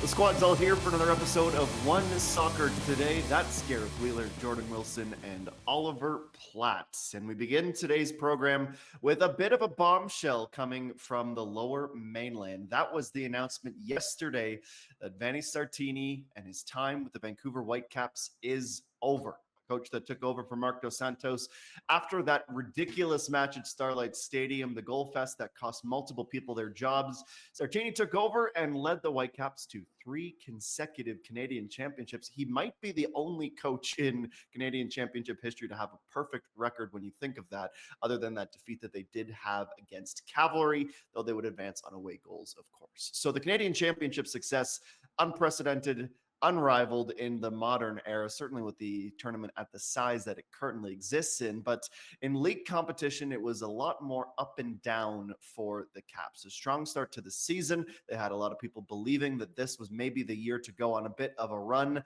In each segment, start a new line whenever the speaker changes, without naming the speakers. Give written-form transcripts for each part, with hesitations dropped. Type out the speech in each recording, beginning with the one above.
The squad's all here for another episode of One Soccer Today. That's Gareth Wheeler, Jordan Wilson, and Oliver Platt. And we begin today's program with a bit of a bombshell coming from the Lower Mainland. That was the announcement yesterday that Vanni Sartini and his time with the Vancouver Whitecaps is over. Coach that took over for Marc Dos Santos after that ridiculous match at Starlight Stadium, the goal fest that cost multiple people their jobs. Sartini took over and led the Whitecaps to 3 consecutive Canadian championships. He might be the only coach in Canadian championship history to have a perfect record when you think of that, other than that defeat that they did have against Cavalry, though they would advance on away goals, of course. So the Canadian championship success, unprecedented, unrivaled in the modern era, certainly with the tournament at the size that it currently exists in. But in league competition, it was a lot more up and down for the Caps. A strong start to the season. They had a lot of people believing that this was maybe the year to go on a bit of a run,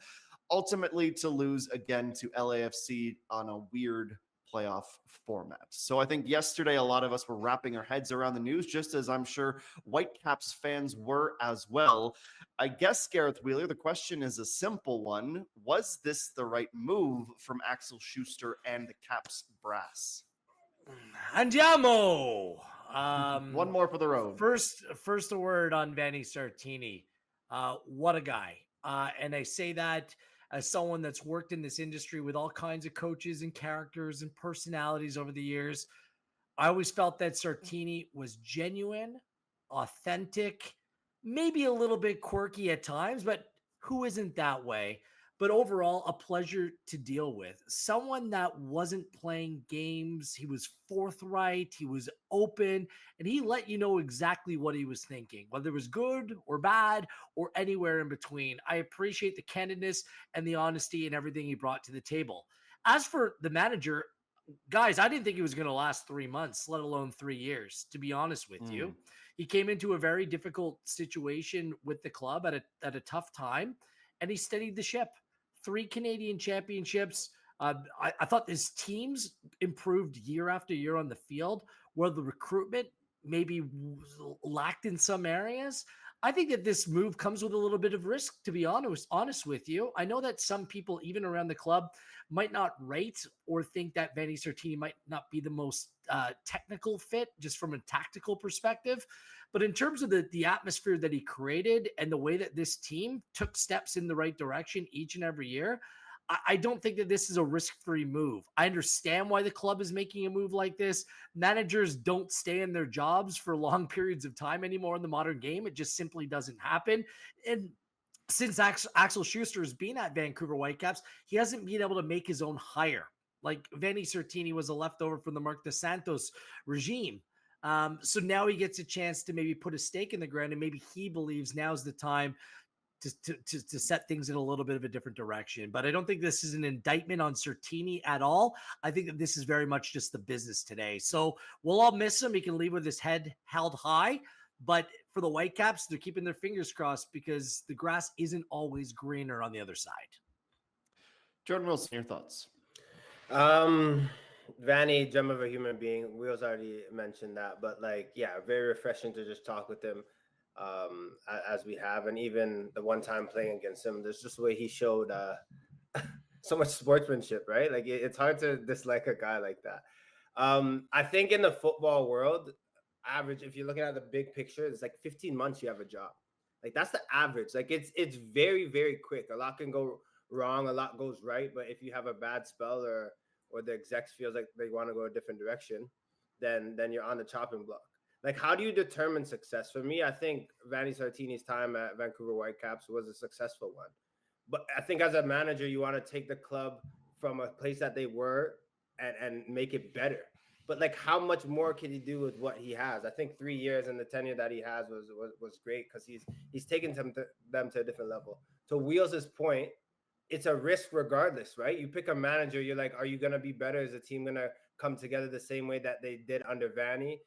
ultimately to lose again to LAFC on a weird playoff format. So I think yesterday a lot of us were wrapping our heads around the news, just as I'm sure Whitecaps fans were as well. I guess, Gareth Wheeler, the question is a simple one. Was this the right move from Axel Schuster and the Caps brass?
Andiamo!
One more for the road.
First a word on Vanni Sartini. What a guy. And I say that as someone that's worked in this industry with all kinds of coaches and characters and personalities over the years. I always felt that Sartini was genuine, authentic, maybe a little bit quirky at times, but who isn't that way? But overall, a pleasure to deal with. Someone that wasn't playing games. He was forthright. He was open. And he let you know exactly what he was thinking, whether it was good or bad or anywhere in between. I appreciate the candidness and the honesty and everything he brought to the table. As for the manager, guys, I didn't think he was going to last 3 months, let alone 3 years, to be honest with you. He came into a very difficult situation with the club at a tough time, and he steadied the ship. 3 Canadian championships. I thought his teams improved year after year on the field, where the recruitment maybe lacked in some areas. I think that this move comes with a little bit of risk, to be honest with you. I know that some people, even around the club, might not rate or think that Vanni Sartini might not be the most technical fit just from a tactical perspective. But in terms of the atmosphere that he created and the way that this team took steps in the right direction each and every year, I don't think that this is a risk-free move. I understand why the club is making a move like this. Managers don't stay in their jobs for long periods of time anymore in the modern game. It just simply doesn't happen. And since Axel Schuster has been at Vancouver Whitecaps, he hasn't been able to make his own hire. Like Vanni Sartini was a leftover from the Marc Dos Santos regime. So now he gets a chance to maybe put a stake in the ground, and maybe he believes now's the time to set things in a little bit of a different direction. But I don't think this is an indictment on Sartini at all. I think that this is very much just the business today. So we'll all miss him. He can leave with his head held high. But for the Whitecaps, they're keeping their fingers crossed because the grass isn't always greener on the other side.
Jordan Wilson, your thoughts?
Vanni, gem of a human being. Wheels already mentioned that, but very refreshing to just talk with him as we have. And even the one time playing against him, there's just the way he showed so much sportsmanship, right? Like it's hard to dislike a guy like that. I think in the football world, average, if you're looking at the big picture, it's like 15 months you have a job. Like that's the average. Like it's very, very quick. A lot can go wrong, a lot goes right, but if you have a bad spell or the execs feels like they want to go a different direction, then you're on the chopping block. Like, how do you determine success? For me, I think Vanni Sartini's time at Vancouver Whitecaps was a successful one. But I think as a manager, you want to take the club from a place that they were and make it better. But like, how much more can he do with what he has? I think 3 years and the tenure that he has was great because he's taken them to a different level. To Wheels' point, it's a risk regardless, right? You pick a manager, you're like, are you going to be better? Is the team going to come together the same way that they did under Vanni?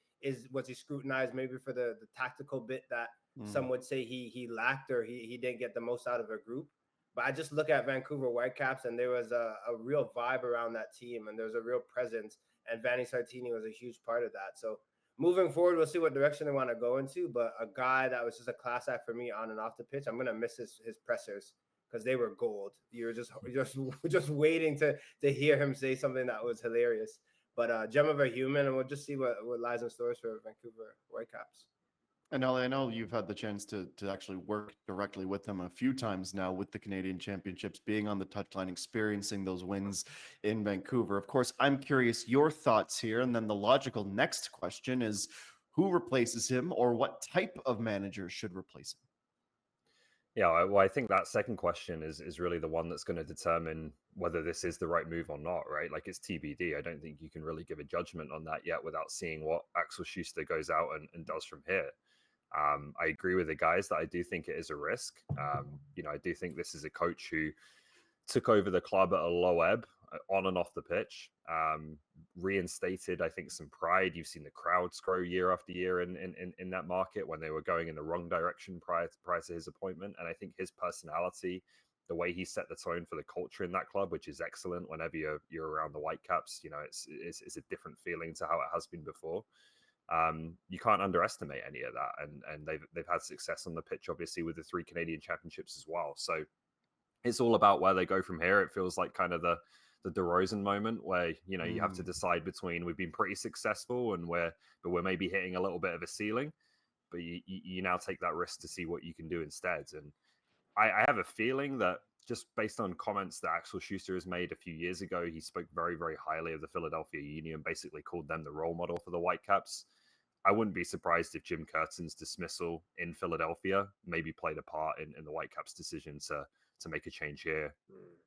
Was he scrutinized maybe for the tactical bit that some would say he lacked or he didn't get the most out of a group? But I just look at Vancouver Whitecaps and there was a real vibe around that team and there was a real presence, and Vanni Sartini was a huge part of that. So moving forward, we'll see what direction they want to go into. But a guy that was just a class act for me on and off the pitch, I'm gonna miss his pressers because they were gold. You were just waiting to hear him say something that was hilarious. But gem of a human, and we'll just see what lies in stores for Vancouver Whitecaps.
And Ellie, I know you've had the chance to actually work directly with him a few times now with the Canadian Championships, being on the touchline, experiencing those wins in Vancouver. Of course, I'm curious your thoughts here. And then the logical next question is who replaces him, or what type of manager should replace him?
Yeah, well, I think that second question is really the one that's going to determine whether this is the right move or not, right? Like, it's TBD. I don't think you can really give a judgment on that yet without seeing what Axel Schuster goes out and does from here. I agree with the guys that I do think it is a risk. I do think this is a coach who took over the club at a low ebb, on and off the pitch, reinstated, I think, some pride. You've seen the crowds grow year after year in that market when they were going in the wrong direction prior to his appointment. And I think his personality, the way he set the tone for the culture in that club, which is excellent. Whenever you're around the Whitecaps, it's a different feeling to how it has been before. You can't underestimate any of that, and they've had success on the pitch, obviously, with the 3 Canadian championships as well. So it's all about where they go from here. It feels like kind of the DeRozan moment where you have to decide between we've been pretty successful and we're maybe hitting a little bit of a ceiling, but you now take that risk to see what you can do instead. And I have a feeling that, just based on comments that Axel Schuster has made a few years ago, he spoke very, very highly of the Philadelphia Union, basically called them the role model for the Whitecaps. I wouldn't be surprised if Jim Curtin's dismissal in Philadelphia maybe played a part in the Whitecaps' decision to make a change here.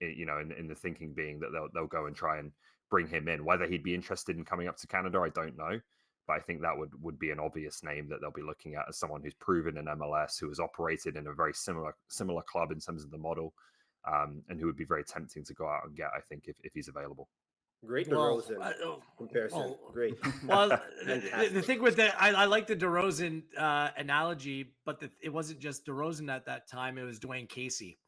In the thinking being that they'll go and try and bring him in. Whether he'd be interested in coming up to Canada, I don't know. But I think that would be an obvious name that they'll be looking at as someone who's proven in MLS, who has operated in a very similar club in terms of the model, and who would be very tempting to go out and get, I think, if he's available.
Great DeRozan comparison. Great.
Well, the thing with that, I like the DeRozan analogy, but it wasn't just DeRozan at that time. It was Dwayne Casey.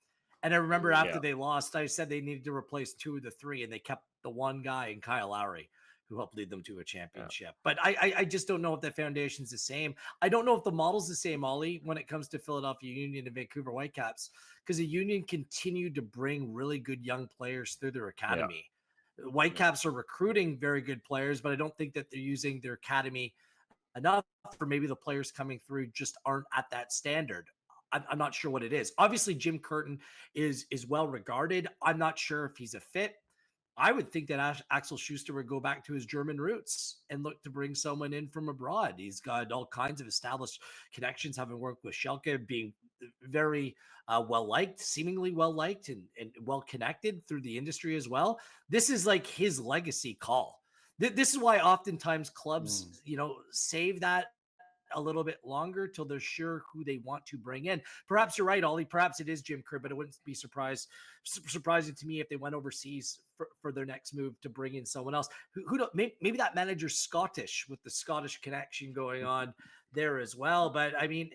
And I remember after they lost, I said they needed to replace 2 of the 3, and they kept the one guy in Kyle Lowry, who helped lead them to a championship. But I just don't know if the foundation's the same. I don't know if the model's the same, Ollie, when it comes to Philadelphia Union and Vancouver Whitecaps, because the Union continued to bring really good young players through their academy. The Whitecaps are recruiting very good players, but I don't think that they're using their academy enough, for maybe the players coming through just aren't at that standard. I'm not sure what it is. Obviously, Jim Curtin is well regarded. I'm not sure if he's a fit. I would think that Axel Schuster would go back to his German roots and look to bring someone in from abroad. He's got all kinds of established connections, having worked with Schalke, being very well-liked, seemingly well-liked and well-connected through the industry as well. This is like his legacy call. This is why oftentimes clubs, save that a little bit longer till they're sure who they want to bring in. Perhaps you're right, Ollie. Perhaps it is Jim Kerr, but it wouldn't be surprising to me if they went overseas for their next move to bring in someone else. Maybe that manager's Scottish, with the Scottish connection going on there as well. But I mean,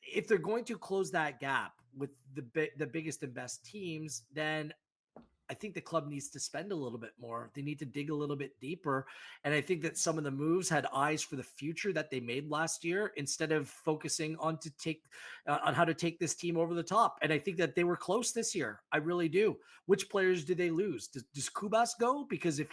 if they're going to close that gap with the biggest and best teams, then I think the club needs to spend a little bit more. They need to dig a little bit deeper. And I think that some of the moves had eyes for the future that they made last year, instead of focusing on how to take this team over the top. And I think that they were close this year. I really do. Which players do they lose? Does Kubas go? Because if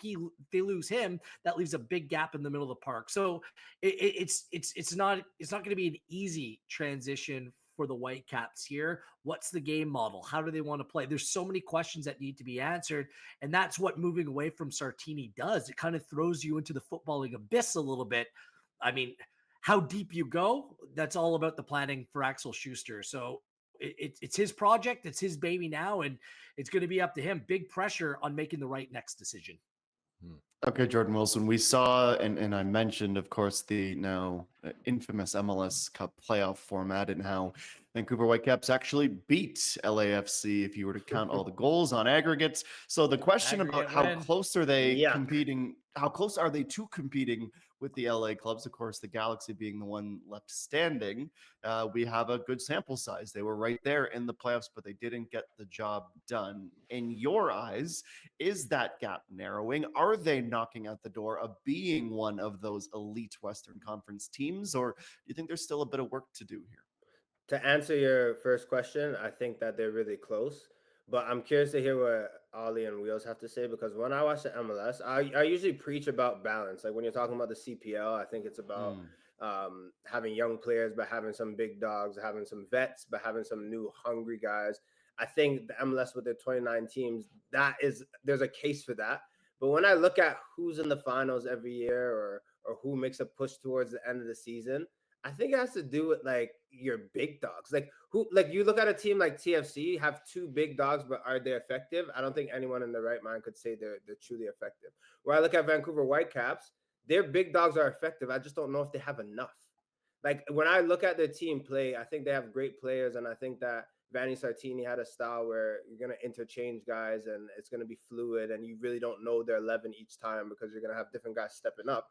they lose him, that leaves a big gap in the middle of the park. So it's not going to be an easy transition for the Whitecaps here. What's the game model? How do they want to play? There's so many questions that need to be answered. And that's what moving away from Sartini does. It kind of throws you into the footballing abyss a little bit. I mean, how deep you go, that's all about the planning for Axel Schuster. So it's his project. It's his baby now. And it's going to be up to him. Big pressure on making the right next decision.
Okay, Jordan Wilson, we saw, and I mentioned, of course, the now infamous MLS Cup playoff format and how Vancouver Whitecaps actually beat LAFC if you were to count all the goals on aggregates. So the question about
Aggregate
how
win.
close are they
Yeah.
competing, how close are they to competing with the LA clubs? Of course, the Galaxy being the one left standing. We have a good sample size. They were right there in the playoffs, but they didn't get the job done. In your eyes, is that gap narrowing? Are they knocking at the door of being one of those elite Western Conference teams, or do you think there's still a bit of work to do here?
To answer your first question, I think that they're really close. But I'm curious to hear what Ollie and Wheels have to say, because when I watch the MLS, I usually preach about balance. Like when you're talking about the CPL, I think it's about having young players, but having some big dogs, having some vets, but having some new hungry guys. I think the MLS with their 29 teams, there's a case for that. But when I look at who's in the finals every year, or who makes a push towards the end of the season, I think it has to do with like your big dogs. Like you look at a team like TFC, have two big dogs, but are they effective? I don't think anyone in their right mind could say they're truly effective. Where I look at Vancouver Whitecaps, their big dogs are effective. I just don't know if they have enough. Like when I look at their team play, I think they have great players, and I think that Vanni Sartini had a style where you're going to interchange guys and it's going to be fluid, and you really don't know their 11 each time because you're going to have different guys stepping up.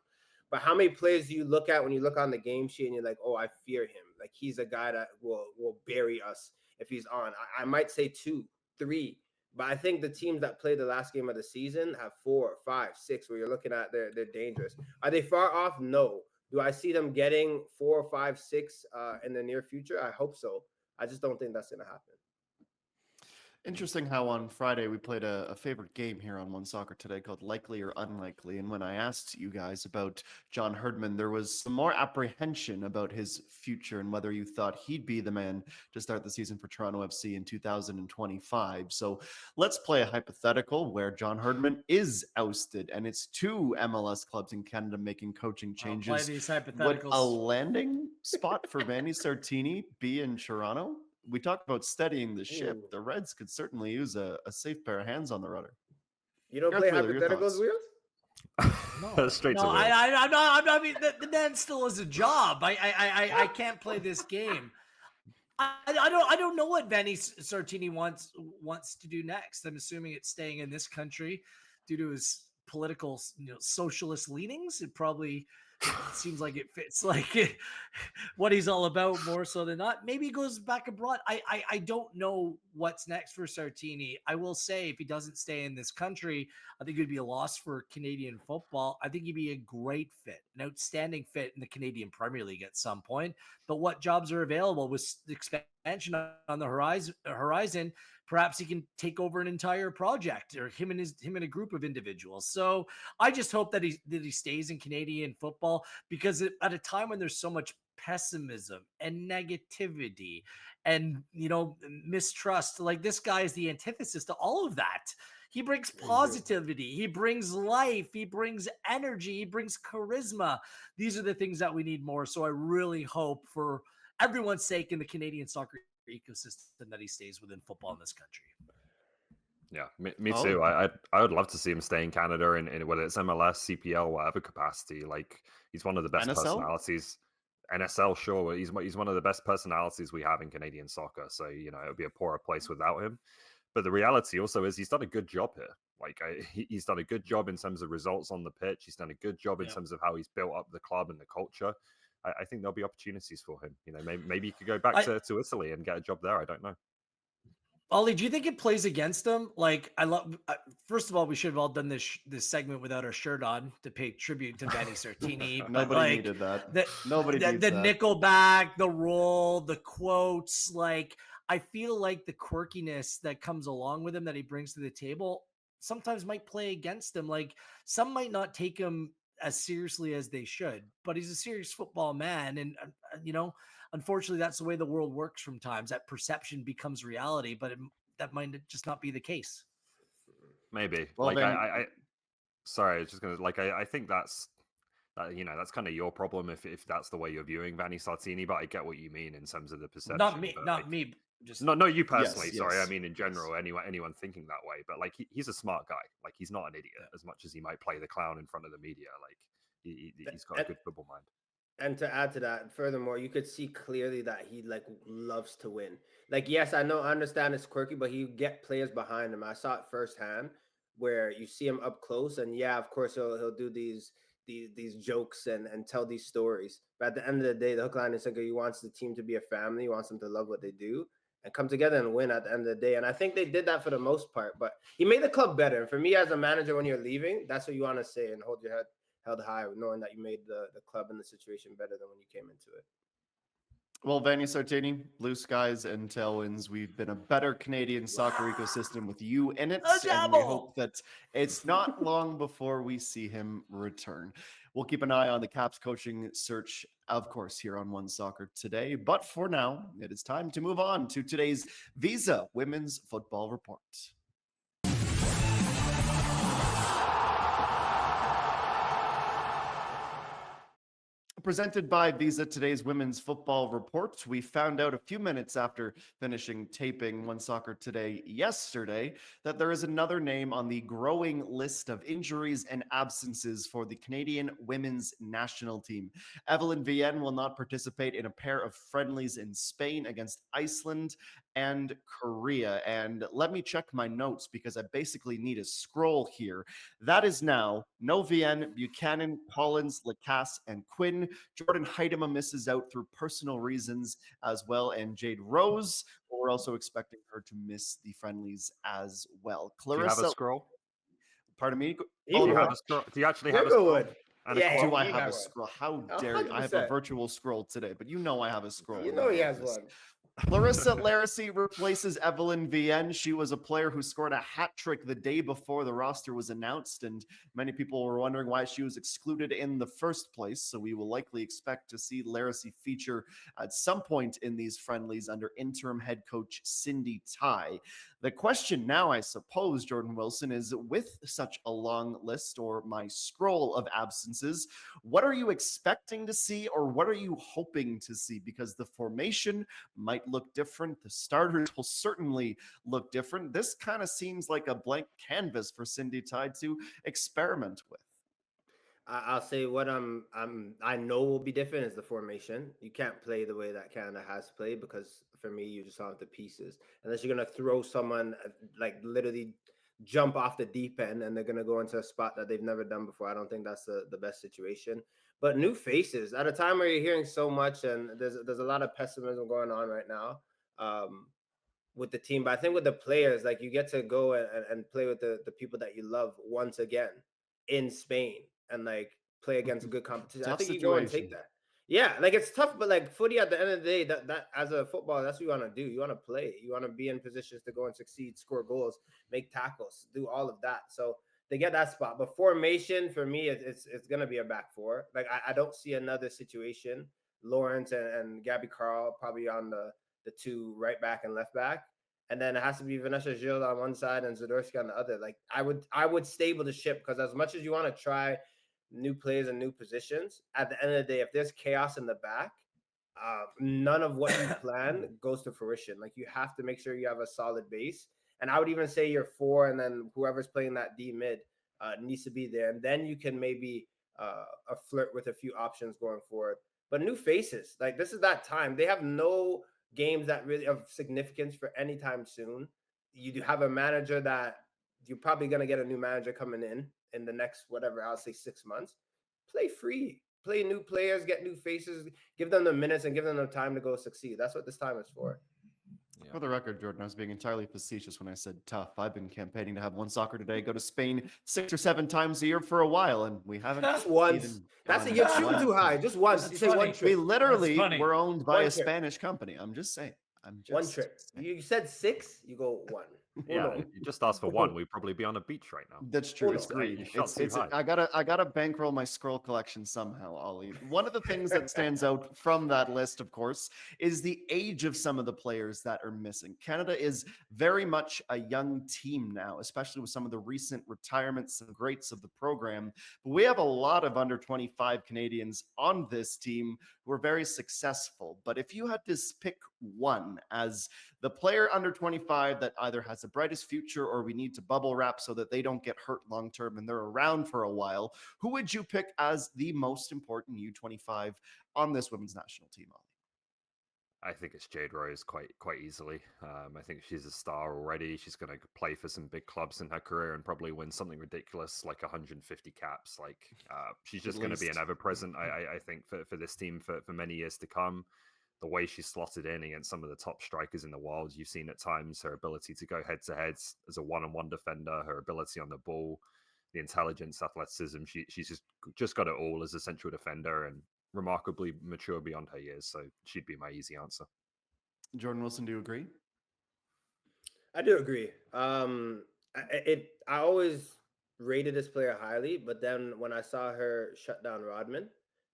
But how many plays do you look at when you look on the game sheet and you're like, oh, I fear him. Like he's a guy that will bury us if he's on. I might say 2, 3. But I think the teams that play the last game of the season have 4, 5, 6, where you're looking at they're dangerous. Are they far off? No. Do I see them getting 4, 5, 6 in the near future? I hope so. I just don't think that's going to happen.
Interesting how on Friday we played a favorite game here on One Soccer Today called Likely or Unlikely. And when I asked you guys about John Herdman, there was some more apprehension about his future and whether you thought he'd be the man to start the season for Toronto FC in 2025. So let's play a hypothetical where John Herdman is ousted and it's 2 MLS clubs in Canada making coaching changes.
I'll play these
Would
hypotheticals.
a landing spot for Vanni Sartini be in Toronto? We talked about steadying the ship.
Ooh.
The Reds could certainly use a safe pair of hands on the rudder.
You don't
Gareth
play
Wheeler, your thoughts?
hypotheticals, Wheels?
No,
Straight to
no,
Will.
I'm not. I mean, the man still has a job. I can't play this game. I don't know what Vanni Sartini wants to do next. I'm assuming it's staying in this country due to his political, socialist leanings. It probably seems like it fits like what he's all about more so than not. Maybe he goes back abroad. I don't know what's next for Sartini. I will say if he doesn't stay in this country, I think it'd be a loss for Canadian football. I think he'd be a great fit, an outstanding fit in the Canadian Premier League at some point. But what jobs are available with the expansion on the horizon? Perhaps he can take over an entire project, or him and a group of individuals. So I just hope that he stays in Canadian football, because at a time when there's so much pessimism and negativity and mistrust, like this guy is the antithesis to all of that. He brings positivity, he brings life, he brings energy, he brings charisma. These are the things that we need more. So I really hope, for everyone's sake in the Canadian soccer ecosystem, that he stays within football in this country.
Yeah, me too. I would love to see him stay in Canada, in whether it's MLS, CPL, whatever capacity. Like he's one of the best
NSL?
personalities. NSL, sure. He's one of the best personalities we have in Canadian soccer. So it would be a poorer place without him. But the reality also is he's done a good job here. Like he's done a good job in terms of results on the pitch. He's done a good job in terms of how he's built up the club and the culture. I think there'll be opportunities for him. Maybe he could go back to Italy and get a job there. I don't know.
Ollie, do you think it plays against them? Like, first of all, we should have all done this segment without our shirt on to pay tribute to Vanni Sartini.
Nobody needed that. Nobody needs
the
that.
Nickelback, the roll, the quotes. Like, I feel like the quirkiness that comes along with him that he brings to the table sometimes might play against him. Like, some might not take him as seriously as they should, but he's a serious football man. And, unfortunately, that's the way the world works from times. That perception becomes reality, but that might just not be the case.
Maybe.
Well,
Sorry, I was just going to, I think that's kind of your problem if that's the way you're viewing Vanni Sartini, but I get what you mean in terms of the perception.
Not me. Just
no, you personally.
Yes,
sorry,
yes,
I mean in general. Anyone thinking that way, but he's a smart guy. Like he's not an idiot as much as he might play the clown in front of the media. Like he's got a good football mind.
And to add to that, furthermore, you could see clearly that he like loves to win. Like, yes, I understand it's quirky, but he get players behind him. I saw it firsthand where you see him up close, and yeah, of course he'll do these jokes and tell these stories. But at the end of the day, the hook, line, and sinker, he wants the team to be a family. He wants them to love what they do and come together and win at the end of the day. And I think they did that for the most part. But he made the club better. And for me, as a manager, when you're leaving, that's what you want to say and hold your head held high, knowing that you made the club and the situation better than when you came into it.
Well, Vanni Sartini, blue skies and tailwinds. We've been a better Canadian soccer ecosystem with you in it, and we hope that it's not long before we see him return. We'll keep an eye on the Caps coaching search, of course, here on One Soccer today. But for now, it is time to move on to today's Visa Women's Football Report. Presented by Visa, today's Women's Football Report. We found out a few minutes after finishing taping One Soccer Today yesterday that there is another name on the growing list of injuries and absences for the Canadian women's national team. Evelyn Vienne will not participate in a pair of friendlies in Spain against Iceland and Korea. And let me check my notes because I basically need a scroll here. That is now no Vienne, Buchanan, Collins, Lacasse, and Quinn. Jordan Heidema misses out through personal reasons as well, and Jade Rose. We're also expecting her to miss the friendlies as well. Clarissa,
do you have a scroll?
Pardon me?
Do
you actually have a scroll?
Yeah,
do I have a scroll? How dare you? I have a
100%.
virtual scroll today, but you know I have a scroll.
You know he has one.
Larissa Larisey replaces Evelyn Vienne. She was a player who scored a hat trick the day before the roster was announced, and many people were wondering why she was excluded in the first place. So we will likely expect to see Larisey feature at some point in these friendlies under interim head coach Cindy Tai. The question now, I suppose, Jordan Wilson, is with such a long list or my scroll of absences, what are you expecting to see or what are you hoping to see? Because the formation might look different. The starters will certainly look different. This kind of seems like a blank canvas for Cindy Tai to experiment with.
I'll say what I know will be different is the formation. You can't play the way that Canada has played because for me, you just don't have the pieces. Unless you're gonna throw someone like literally jump off the deep end and they're gonna go into a spot that they've never done before. I don't think that's the best situation. But new faces at a time where you're hearing so much and there's a lot of pessimism going on right now. With the team, but I think with the players, like you get to go and play with the people that you love once again in Spain and like play against good competition. I think you go and take that. Yeah, like it's tough, but like footy at the end of the day, that as a footballer, that's what you want to do. You want to play. You want to be in positions to go and succeed, score goals, make tackles, do all of that. So they get that spot. But formation for me, it's gonna be a back four. Like I don't see another situation. Lawrence and Gabby Carl probably on the two right back and left back. And then it has to be Vanessa Gilles on one side and Zadorsky on the other. Like I would stable the ship because as much as you want to try new players and new positions, at the end of the day, if there's chaos in the back, none of what you plan goes to fruition. Like you have to make sure you have a solid base. And I would even say you're four, and then whoever's playing that D mid needs to be there. And then you can maybe a flirt with a few options going forward. But new faces, like this is that time. They have no games that really of significance for any time soon. You do have a manager that you're probably going to get a new manager coming in the next, whatever, I'll say 6 months. Play free, play new players, get new faces, give them the minutes and give them the time to go succeed. That's what this time is for.
For the record, Jordan, I was being entirely facetious when I said tough. I've been campaigning to have One Soccer Today go to Spain 6 or 7 times a year for a while, and we haven't.
Just once. That's you're shooting too high. Just once. You say one trip.
We literally were owned by a Spanish company. I'm just saying.
One trip. You said 6, you go 1.
Yeah, if you just asked for 1, we'd probably be on a beach right now.
That's true. It's green. I gotta bankroll my scroll collection somehow, Ollie. One of the things that stands out from that list, of course, is the age of some of the players that are missing. Canada is very much a young team now, especially with some of the recent retirements and greats of the program. But we have a lot of under 25 Canadians on this team who are very successful. But if you had to pick one as the player under 25 that either has the brightest future, or we need to bubble wrap so that they don't get hurt long term and they're around for a while, who would you pick as the most important U25 on this women's national team, Ollie?
I think it's Jade Rose quite easily. I think she's a star already. She's going to play for some big clubs in her career and probably win something ridiculous like 150 caps. Like she's just going to be an ever present. I think for this team for many years to come. The way she slotted in against some of the top strikers in the world, you've seen at times her ability to go head to head as a one-on-one defender, her ability on the ball, the intelligence, athleticism. She's just got it all as a central defender and remarkably mature beyond her years. So she'd be my easy answer.
Jordan Wilson, do you agree?
I do agree. I always rated this player highly, but then when I saw her shut down Rodman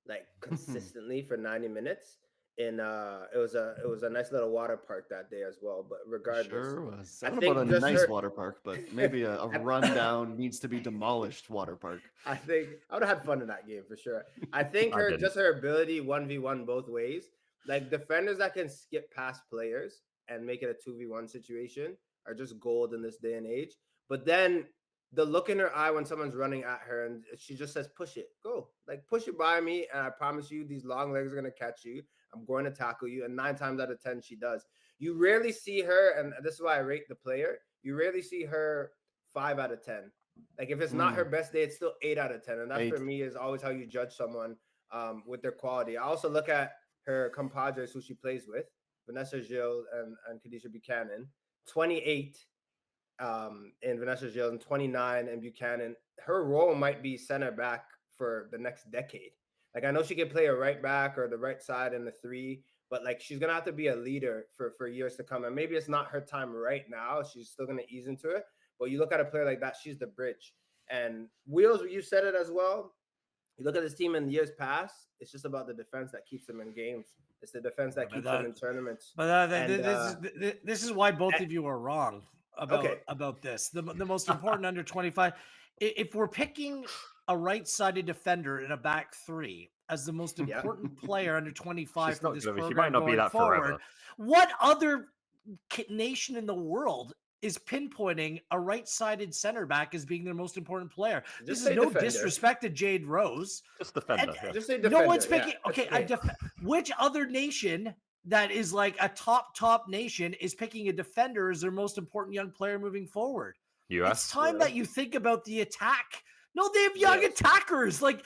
like consistently for 90 minutes, it was a nice little water park that day as well. But regardless,
sure was.
I
I don't
think
know about a
just
nice
her-
water park, but maybe a rundown needs to be demolished water park.
I think I would have had fun in that game for sure. I think
I didn't.
just her ability 1v1 both ways, like defenders that can skip past players and make it a 2v1 situation are just gold in this day and age. But then the look in her eye when someone's running at her and she just says, push it, go. Like push it by me. And I promise you, these long legs are going to catch you. I'm going to tackle you. And 9 times out of 10, she does. You rarely see her, and this is why I rate the player. You rarely see her 5 out of 10. Like if it's not her best day, it's still 8 out of 10. And that for me is always how you judge someone with their quality. I also look at her compadres who she plays with, Vanessa Gilles and Khadijah Buchanan, 28 in Vanessa Gilles and 29 in Buchanan. Her role might be center back for the next decade. Like I know she can play a right back or the right side in the 3, but like she's gonna have to be a leader for years to come. And maybe it's not her time right now. She's still gonna ease into it. But you look at a player like that, she's the bridge. And Wheels, you said it as well. You look at this team in years past, it's just about the defense that keeps them in games. It's the defense that keeps them in tournaments.
But this is why both of you are wrong about this. The most important under 25. If we're picking a right-sided defender in a back 3 as the most important player under 25 for this program,
she might not be that
forward,
forever.
what other nation in the world is pinpointing a right-sided center back as being their most important player? This is no disrespect to Jade Rose.
Just defender.
Just say defender.
No one's picking. Okay, which other nation that is like a top nation is picking a defender as their most important young player moving forward?
US.
It's time that you think about the attack. No, they have young attackers. Like,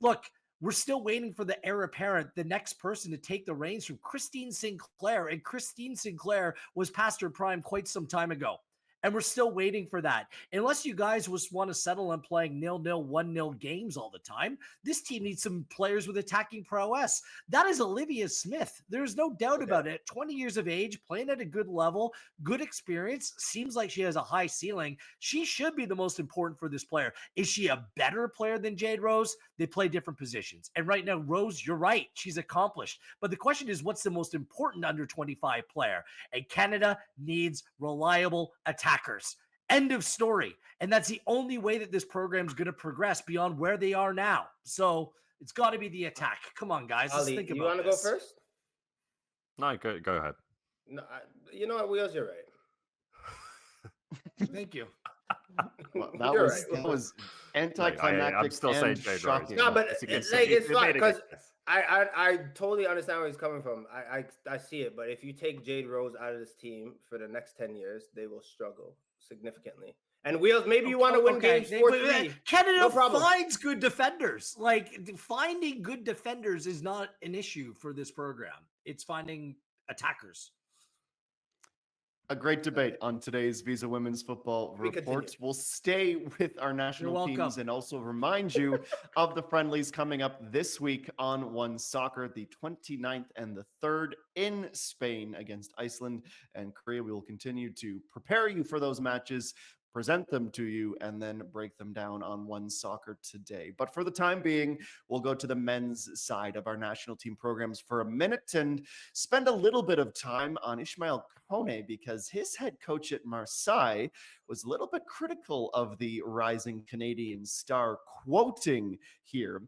look, we're still waiting for the heir apparent, the next person to take the reins from Christine Sinclair. And Christine Sinclair was past her prime quite some time ago. And we're still waiting for that. Unless you guys just want to settle on playing 0-0, 1-0 games all the time, this team needs some players with attacking prowess. That is Olivia Smith. There's no doubt about it. 20 years of age, playing at a good level, good experience. Seems like she has a high ceiling. She should be the most important for this player. Is she a better player than Jade Rose? They play different positions. And right now, Rose, you're right. She's accomplished. But the question is, what's the most important under 25 player? And Canada needs reliable attackers. End of story. And that's the only way that this program is going to progress beyond where they are now. So it's got to be the attack. Come on, guys. Let's think about this.
You want to go first?
No, go ahead.
No, you know what, Wheels, you're right.
Thank you.
Well, that was anticlimactic.
I'm still saying Jade
shocking.
No, but it's fine because I totally understand where he's coming from. I see it, but if you take Jade Rose out of this team for the next 10 years, they will struggle significantly. And Wheels, maybe you want to win games 4-3.
Canada finds good defenders. Like finding good defenders is not an issue for this program. It's finding attackers.
A great debate on today's Visa Women's Football Report. We'll stay with our national teams and also remind you of the friendlies coming up this week on One Soccer, the 29th and the 3rd in Spain against Iceland and Korea. We will continue to prepare you for those matches, present them to you, and then break them down on One Soccer today. But for the time being, we'll go to the men's side of our national team programs for a minute and spend a little bit of time on Ismael Kone, because his head coach at Marseille was a little bit critical of the rising Canadian star, quoting here.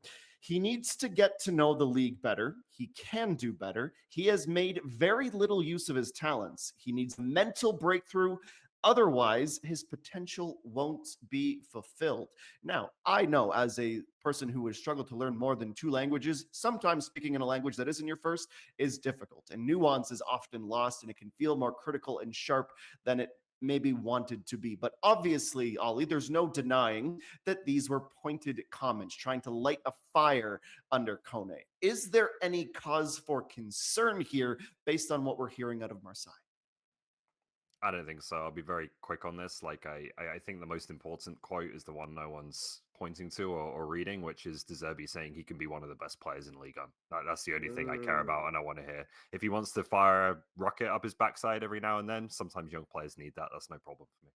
He needs to get to know the league better. He can do better. He has made very little use of his talents. He needs a mental breakthrough. Otherwise, his potential won't be fulfilled. Now, I know as a person who has struggled to learn more than 2 languages, sometimes speaking in a language that isn't your first is difficult, and nuance is often lost, and it can feel more critical and sharp than it maybe wanted to be. But obviously, Ollie, there's no denying that these were pointed comments trying to light a fire under Kone. Is there any cause for concern here based on what we're hearing out of Marseille?
I don't think so. I'll be very quick on this. Like, I think the most important quote is the one no one's pointing to or reading, which is De Zerbi saying he can be one of the best players in Liga. That's the only thing I care about and I want to hear. If he wants to fire a rocket up his backside every now and then, sometimes young players need that. That's no problem for me.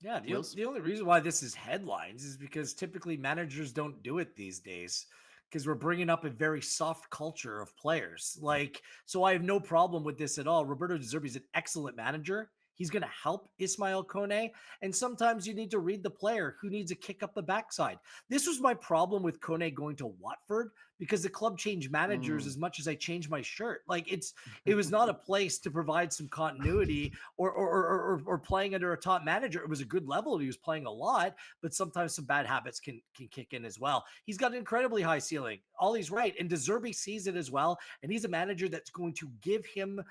Yeah, the only reason why this is headlines is because typically managers don't do it these days because we're bringing up a very soft culture of players. Like, so I have no problem with this at all. Roberto De Zerbi is an excellent manager. He's going to help Ismail Kone. And sometimes you need to read the player who needs a kick up the backside. This was my problem with Kone going to Watford because the club changed managers as much as I changed my shirt. Like it was not a place to provide some continuity or playing under a top manager. It was a good level. He was playing a lot, but sometimes some bad habits can kick in as well. He's got an incredibly high ceiling. Ollie's right. And De Zerbi sees it as well. And he's a manager that's going to give him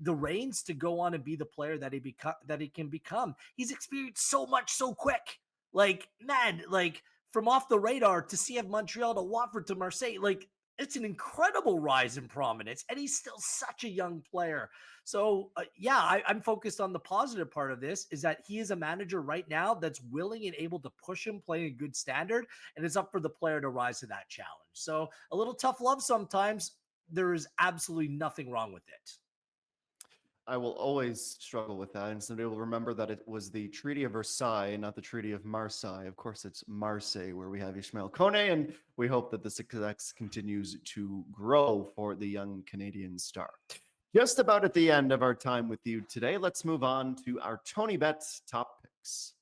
the reins to go on and be the player that he can become. He's experienced so much so quick. Like, man, like from off the radar to CF Montreal to Watford to Marseille, like it's an incredible rise in prominence, and he's still such a young player. So I'm focused on the positive part of this is that he is a manager right now that's willing and able to push him, playing a good standard, and it's up for the player to rise to that challenge. So a little tough love sometimes. There is absolutely nothing wrong with it.
I will always struggle with that, and somebody will remember that it was the Treaty of Versailles, not the Treaty of Marseille. Of course, it's Marseille where we have Ismail Kone, and we hope that the success continues to grow for the young Canadian star. Just about at the end of our time with you today, let's move on to our tonybet top picks.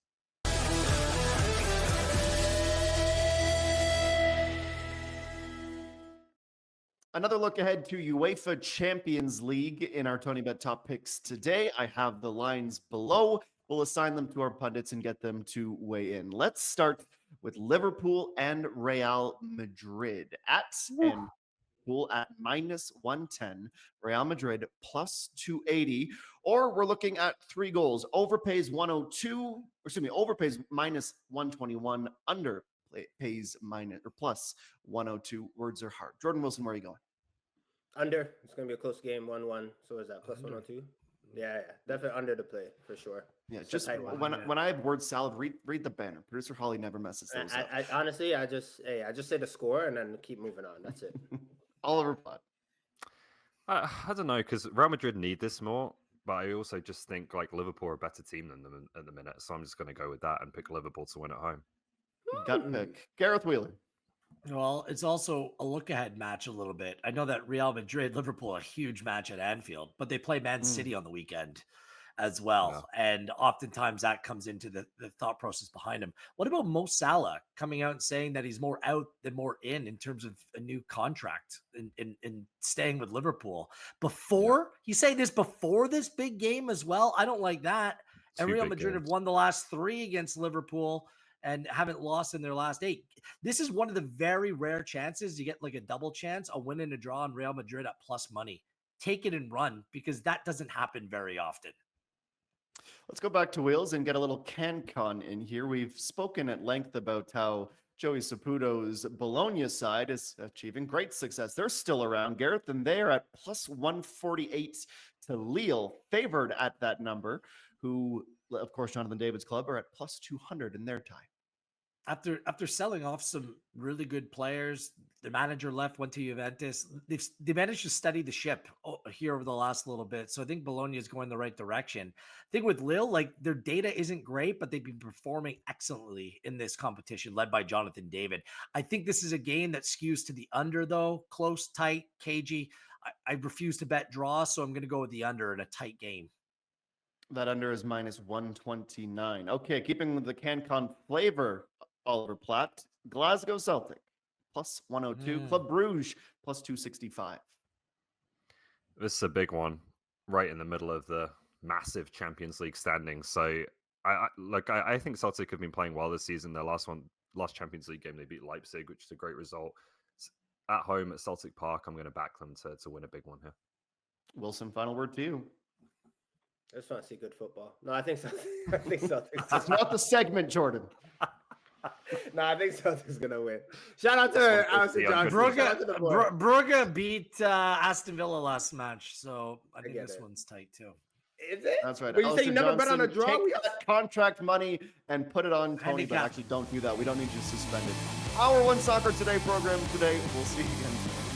Another look ahead to UEFA Champions League in our tonybet top picks today. I have the lines below. We'll assign them to our pundits and get them to weigh in. Let's start with Liverpool and Real Madrid and Liverpool at -110, Real Madrid +280, or we're looking at 3 goals. Overpays 102, overpays -121, under pays +102. Words are hard. Jordan Wilson, where are you going?
Under. It's going to be a close game, 1-1. So is that +102? Yeah, definitely under the play for sure.
Yeah, just when I have word salad, read the banner. Producer Holly never messes those up.
I honestly, I just say the score and then keep moving on. That's it.
Oliver Platt.
I don't know, because Real Madrid need this more, but I also just think like Liverpool are a better team than them at the minute, so I'm just going to go with that and pick Liverpool to win at home.
Gut pick. Gareth Wheeler.
Well, it's also a look-ahead match a little bit. I know that Real Madrid, Liverpool, a huge match at Anfield, but they play Man City on the weekend as well. Yeah. And oftentimes that comes into the thought process behind him. What about Mo Salah coming out and saying that he's more out than more in terms of a new contract in staying with Liverpool? He's saying this before this big game as well. I don't like that. And Real Madrid have won the last 3 against Liverpool and haven't lost in their last 8. This is one of the very rare chances you get, like a double chance, a win and a draw on Real Madrid at plus money. Take it and run, because that doesn't happen very often.
Let's go back to Wheels and get a little CanCon in here. We've spoken at length about how Joey Saputo's Bologna side is achieving great success. They're still around, Gareth, and they're at plus 148 to Lille, favored at that number, who, of course, Jonathan David's club are at plus 200 in their tie.
After selling off some really good players, the manager left, went to Juventus. They managed to steady the ship here over the last little bit. So I think Bologna is going the right direction. I think with Lille, like, their data isn't great, but they've been performing excellently in this competition, led by Jonathan David. I think this is a game that skews to the under, though. Close, tight, cagey. I refuse to bet draw, so I'm going to go with the under in a tight game.
That under is minus 129. Okay, keeping with the CanCon flavor, Oliver Platt, Glasgow Celtic. plus 102.
Mm.
Club Brugge plus 265.
This is a big one, right in the middle of the massive Champions League standings. So I think Celtic have been playing well this season. Their last Champions League game, they beat Leipzig, which is a great result. At home at Celtic Park, I'm going to back them to win a big one here.
Wilson, final word to you.
I just want to see good football. No, I think so. I think Celtics.
That's not the segment, Jordan.
No, I think Celtics gonna win. Shout out to Alistair Johnson. Shout out to the boy.
Brugge beat Aston Villa last match, so I think this one's tight too.
Is it?
That's right.
But you say you never bet on a draw?
Take that contract money and put it on Tony, but actually don't do that. We don't need you suspended. Our One Soccer Today program today. We'll see you again tomorrow.